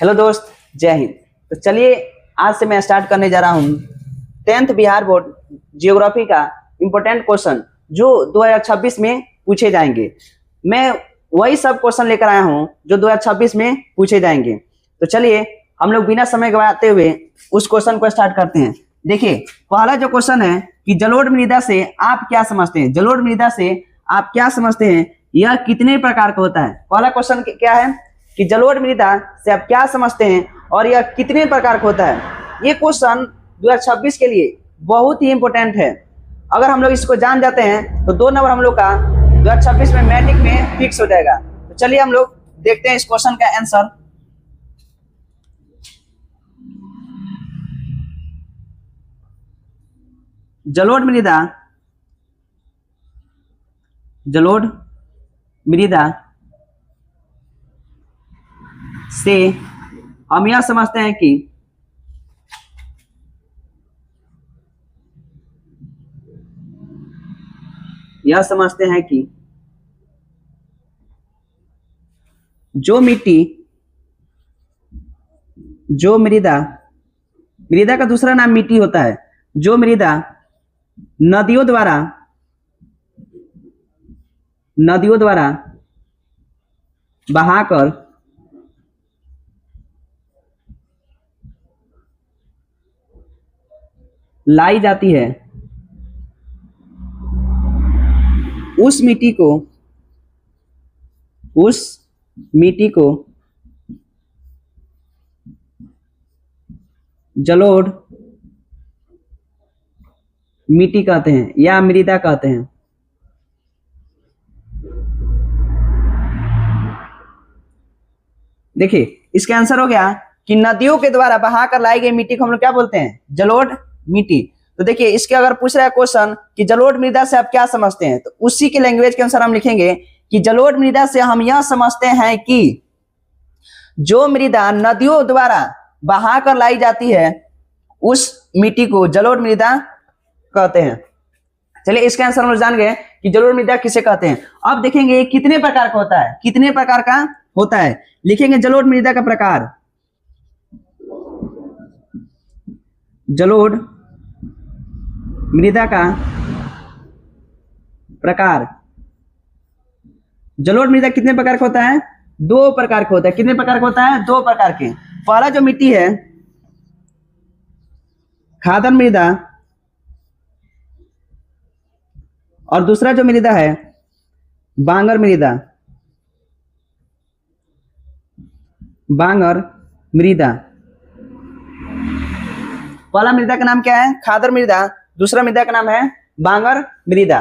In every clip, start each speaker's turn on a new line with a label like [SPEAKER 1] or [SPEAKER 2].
[SPEAKER 1] Hello दोस्त, जय हिंद। तो चलिए आज से मैं स्टार्ट करने जा रहा हूँ 10th बिहार बोर्ड जियोग्राफी का इम्पोर्टेंट क्वेश्चन जो 2026 में पूछे जाएंगे। मैं वही सब क्वेश्चन लेकर आया हूँ जो 2026 में पूछे जाएंगे। तो चलिए हम लोग बिना समय गवाते हुए उस क्वेश्चन को स्टार्ट करते हैं। देखिए पहला जो क्वेश्चन है कि जलोढ़ मृदा से आप क्या समझते हैं। जलोढ़ मृदा से आप क्या समझते हैं, यह कितने प्रकार का होता है। पहला क्वेश्चन क्या है कि जलोढ़ मृदा से आप क्या समझते हैं और यह कितने प्रकार का होता है। ये क्वेश्चन 2026 के लिए बहुत ही इंपॉर्टेंट है। अगर हम लोग इसको जान जाते हैं तो 2 नंबर हम लोग का 2026 में मैट्रिक में फिक्स हो जाएगा। तो चलिए हम लोग देखते हैं इस क्वेश्चन का आंसर। जलोढ़ मृदा से हम यह समझते हैं कि जो मृदा का दूसरा नाम मिट्टी होता है। जो मृदा नदियों द्वारा बहाकर लाई जाती है उस मिट्टी को जलोढ़ मिट्टी कहते हैं या मृदा कहते हैं। देखिए इसका आंसर हो गया कि नदियों के द्वारा बहाकर लाई गई मिट्टी को हम लोग क्या बोलते हैं, जलोढ़ मिट्टी। तो देखिए इसके अगर पूछ रहा है क्वेश्चन कि जलोढ़ मृदा से आप क्या समझते हैं, तो उसी के लैंग्वेज के अनुसार हम लिखेंगे कि जलोढ़ मृदा से हम यह समझते हैं कि जो मृदा नदियों द्वारा बहाकर लाई जाती है उस मिट्टी को जलोढ़ मृदा कहते हैं। चलिए इसका आंसर हम लोग जान गए कि जलोढ़ मृदा किसे कहते हैं। अब देखेंगे कितने प्रकार का होता है, कितने प्रकार का होता है। लिखेंगे जलोढ़ मृदा का प्रकार। जलोढ़ मृदा का प्रकार। जलोढ़ मृदा कितने प्रकार का होता है, 2 प्रकार का होता है। कितने प्रकार का होता है, 2 प्रकार के। पहला जो मिट्टी है खादर मृदा और दूसरा जो मृदा है बांगर मृदा। पहला मृदा का नाम क्या है, खादर मृदा। दूसरा मृदा का नाम है बांगर मृदा।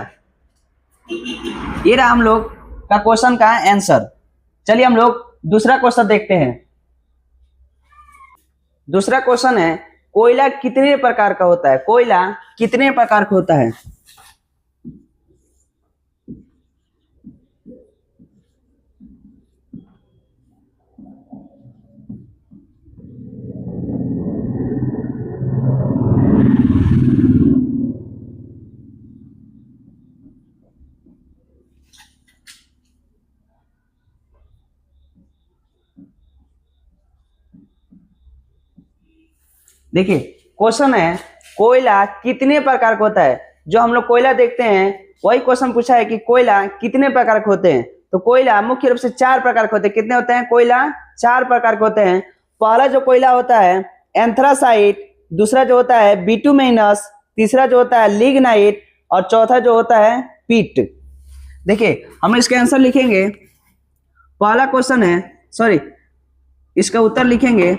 [SPEAKER 1] ये रहा हम लोग का क्वेश्चन का आंसर। चलिए हम लोग दूसरा क्वेश्चन देखते हैं। दूसरा क्वेश्चन है कोयला कितने प्रकार का होता है। कोयला कितने प्रकार का होता है। देखिए क्वेश्चन है कोयला कितने प्रकार का होता है। जो हम लोग कोयला देखते हैं वही क्वेश्चन पूछा है कि कोयला कितने प्रकार के होते हैं। तो कोयला मुख्य रूप से 4 प्रकार के होते हैं। कितने होते हैं, कोयला 4 प्रकार के होते हैं। पहला जो कोयला होता है एंथ्रासाइट, दूसरा जो होता है बिटुमिनस, तीसरा जो होता है लिग्नाइट और चौथा जो होता है पीट। देखिए हम इसके आंसर लिखेंगे। पहला क्वेश्चन है इसका उत्तर लिखेंगे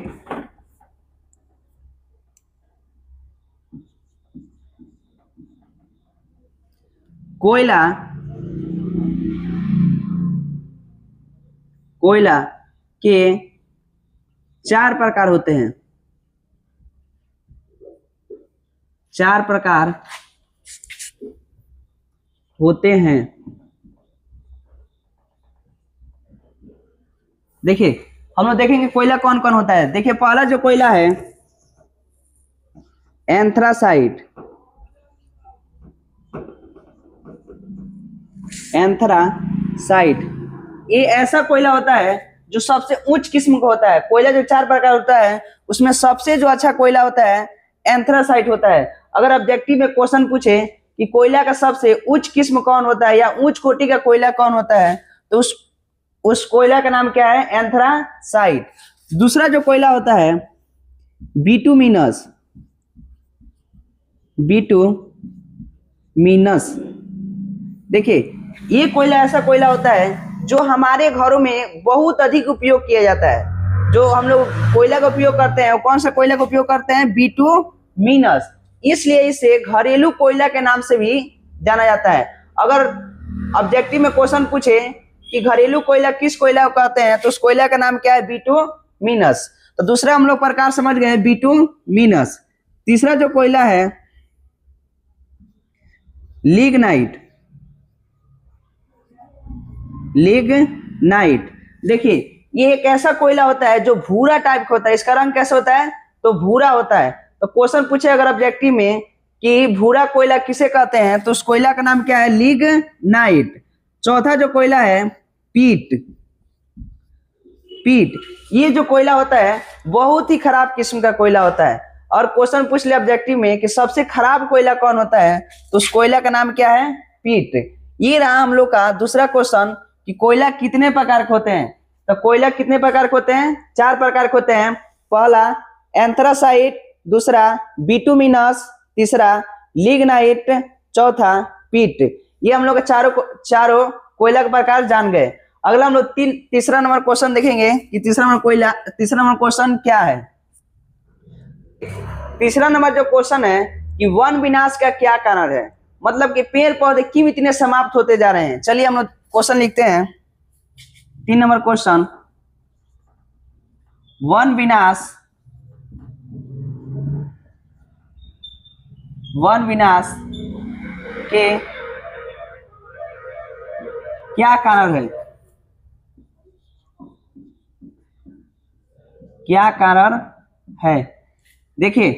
[SPEAKER 1] कोयला के 4 प्रकार होते हैं। 4 प्रकार होते हैं। देखिए हम लोग देखेंगे कोयला कौन कौन होता है। देखिए पहला जो कोयला है एंथ्रासाइट। एंथ्रासाइट ये ऐसा कोयला होता है जो सबसे उच्च किस्म का होता है। कोयला जो 4 प्रकार होता है उसमें सबसे जो अच्छा कोयला होता है एंथ्रासाइट होता है। अगर ऑब्जेक्टिव में क्वेश्चन पूछे कि कोयला का सबसे उच्च किस्म कौन होता है या उच्च कोटि का कोयला कौन होता है, तो उस कोयला का नाम क्या है? एंथ्रासाइट। दूसरा जो कोयला होता है बिटुमिनस, बिटुमिनस। देखिए ये कोयला ऐसा कोयला होता है जो हमारे घरों में बहुत अधिक उपयोग किया जाता है। जो हम लोग कोयला का उपयोग करते हैं वो कौन सा कोयला का उपयोग करते हैं? बिटुमिनस। इसलिए इसे घरेलू कोयला के नाम से भी जाना जाता है। अगर ऑब्जेक्टिव में क्वेश्चन पूछे कि घरेलू कोयला किस कोयला को कहते हैं, तो उस कोयला का नाम क्या है? बिटुमिनस। तो दूसरा हम लोग प्रकार समझ गए बिटुमिनस। तीसरा जो कोयला है लिग्नाइट। लिग्नाइट देखिए ये एक ऐसा कोयला होता है जो भूरा टाइप का होता है। इसका रंग कैसा होता है? तो भूरा होता है। तो क्वेश्चन पूछे अगर ऑब्जेक्टिव में कि भूरा कोयला किसे कहते हैं, तो उस कोयला का नाम क्या है? लिग्नाइट। चौथा जो कोयला है पीट। ये जो कोयला होता है बहुत ही खराब किस्म का कोयला होता है। और क्वेश्चन पूछ ले ऑब्जेक्टिव में कि सबसे खराब कोयला कौन होता है, तो उस कोयला का नाम क्या है? पीट। ये रहा हम लोग का दूसरा क्वेश्चन कि कोयला कितने प्रकार के होते हैं। तो कोयला कितने प्रकार के होते हैं? 4 प्रकार के होते हैं। पहला एंथ्रासाइट, दूसरा बिटुमिनस, तीसरा लिग्नाइट, चौथा पीट। ये हम लोग चारों कोयला के प्रकार जान गए। अगला हम लोग तीसरा नंबर क्वेश्चन देखेंगे कि तीसरा नंबर क्वेश्चन क्या है। तीसरा नंबर जो क्वेश्चन है कि वन विनाश का क्या कारण है, मतलब कि पेड़ पौधे क्यों इतने समाप्त होते जा रहे हैं। चलिए हम लोग क्वेश्चन लिखते हैं। 3 नंबर क्वेश्चन, वन विनाश के क्या कारण है? क्या कारण है? देखिए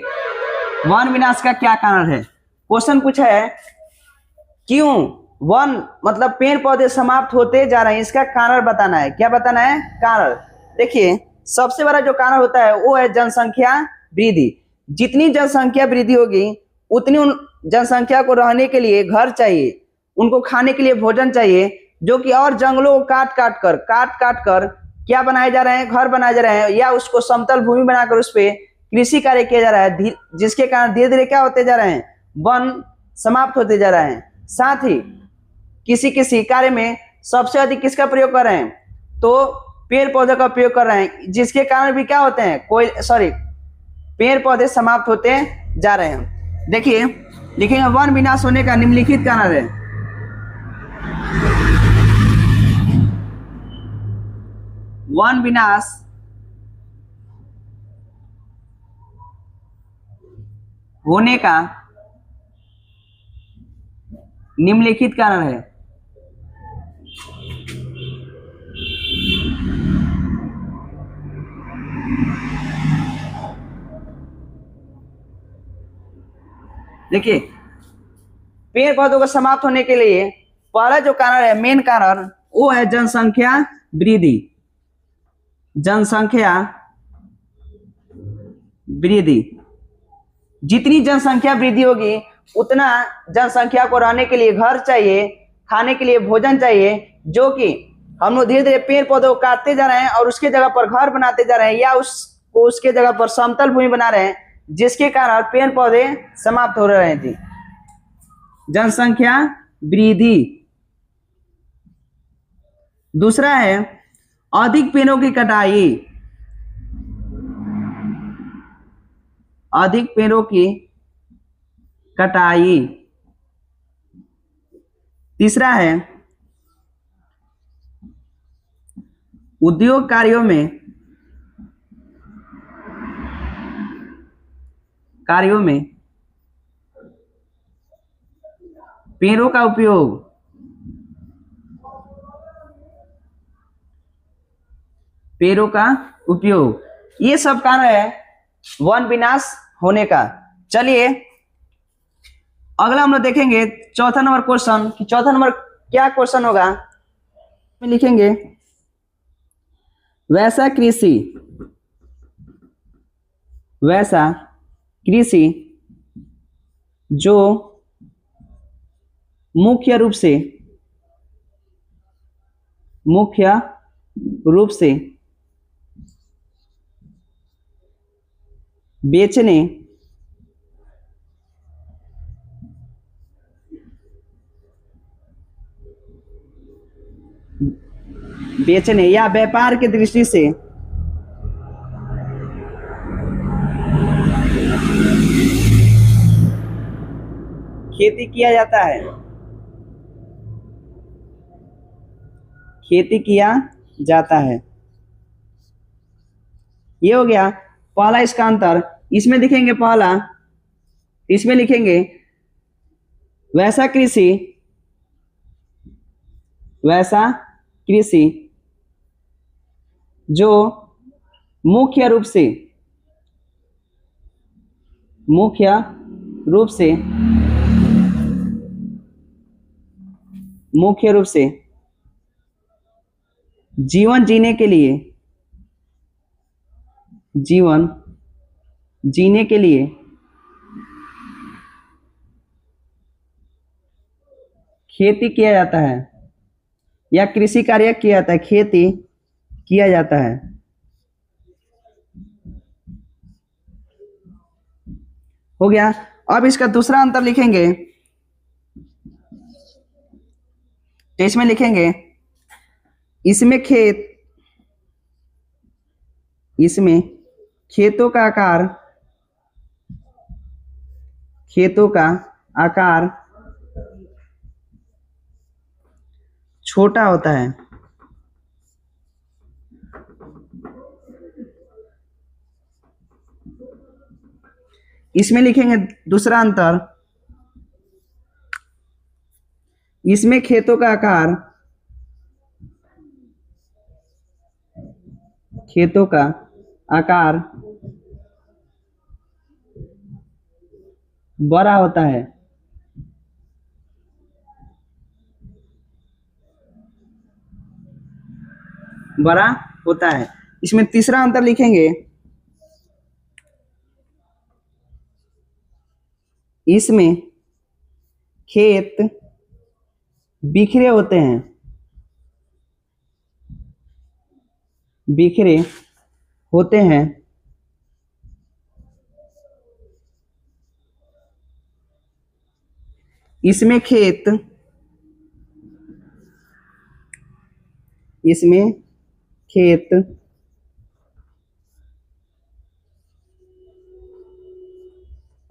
[SPEAKER 1] वन विनाश का क्या कारण है। क्वेश्चन पूछा है क्यों वन मतलब पेड़ पौधे समाप्त होते जा रहे हैं, इसका कारण बताना है। क्या बताना है? कारण। देखिए सबसे बड़ा जो कारण होता है वो है जनसंख्या वृद्धि। जितनी जनसंख्या वृद्धि होगी उतनी उन जनसंख्या को रहने के लिए घर चाहिए, उनको खाने के लिए भोजन चाहिए, जो कि और जंगलों को काट काट कर क्या बनाए जा रहे हैं? घर बनाए जा रहे हैं, या उसको समतल भूमि बनाकर उस पर कृषि कार्य किया जा रहा है, जिसके कारण धीरे धीरे क्या होते जा रहे हैं? वन समाप्त होते जा रहे हैं। साथ ही किसी कार्य में सबसे अधिक किसका प्रयोग कर रहे हैं? तो पेड़ पौधे का उपयोग कर रहे हैं, जिसके कारण भी क्या होते हैं? पेड़ पौधे समाप्त होते जा रहे हैं। देखिए लिखेंगे वन विनाश होने का निम्नलिखित कारण है। वन विनाश होने का निम्नलिखित कारण है। देखिए पेड़ पौधों को समाप्त होने के लिए पहला जो कारण है, मेन कारण, वो है जनसंख्या वृद्धि। जनसंख्या वृद्धि। जितनी जनसंख्या वृद्धि होगी उतना जनसंख्या को रहने के लिए घर चाहिए, खाने के लिए भोजन चाहिए, जो कि हम लोग धीरे धीरे पेड़ पौधों को काटते जा रहे हैं और उसके जगह पर घर बनाते जा रहे हैं, या उसके जगह पर समतल भूमि बना रहे हैं, जिसके कारण पेड़ पौधे समाप्त हो रहे थे। जनसंख्या वृद्धि। दूसरा है अधिक पेड़ों की कटाई। अधिक पेड़ों की कटाई। तीसरा है उद्योग कार्यों में पेड़ों का उपयोग। पेड़ों का उपयोग। ये सब कारण है वन विनाश होने का। चलिए अगला हम लोग देखेंगे चौथा नंबर क्वेश्चन कि चौथा नंबर क्या क्वेश्चन होगा। लिखेंगे वैसा कृषि जो मुख्य रूप से बेचने या व्यापार की दृष्टि से खेती किया जाता है, ये हो गया पहला इसका अंतर। इसमें लिखेंगे इसमें लिखेंगे वैसा कृषि जो मुख्य रूप से जीवन जीने के लिए खेती किया जाता है या कृषि कार्य किया जाता है, खेती किया जाता है। हो गया। अब इसका दूसरा अंतर लिखेंगे, तो इसमें लिखेंगे इसमें खेतों का आकार छोटा होता है, इसमें लिखेंगे दूसरा अंतर, इसमें खेतों का आकार बड़ा होता है, इसमें तीसरा अंतर लिखेंगे, इसमें खेत बिखरे होते हैं, इसमें खेत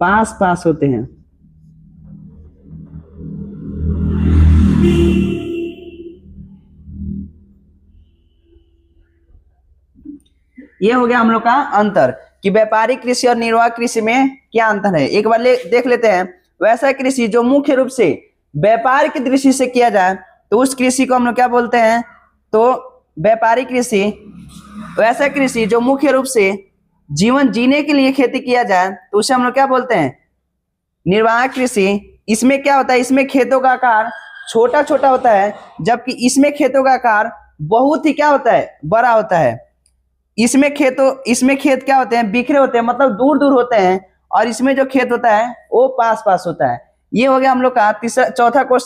[SPEAKER 1] पास होते हैं। ये हो गया हम लोग का अंतर कि व्यापारिक कृषि और निर्वाह कृषि में क्या अंतर है। एक बार देख लेते हैं। वैसा कृषि जो मुख्य रूप से व्यापार की दृष्टि से किया जाए तो उस कृषि को हम लोग क्या बोलते हैं, तो व्यापारिक कृषि। वैसा कृषि जो मुख्य रूप से जीवन जीने के लिए खेती किया जाए तो उसे हम लोग क्या बोलते हैं, निर्वाह कृषि। इसमें क्या होता है, इसमें खेतों का आकार छोटा छोटा होता है, जबकि इसमें खेतों का आकार बहुत ही क्या होता है, बड़ा होता है। इसमें खेत क्या होते हैं, बिखरे होते हैं, मतलब दूर दूर होते हैं, और इसमें जो खेत होता है वो पास पास होता है। ये हो गया हम लोग का चौथा क्वेश्चन।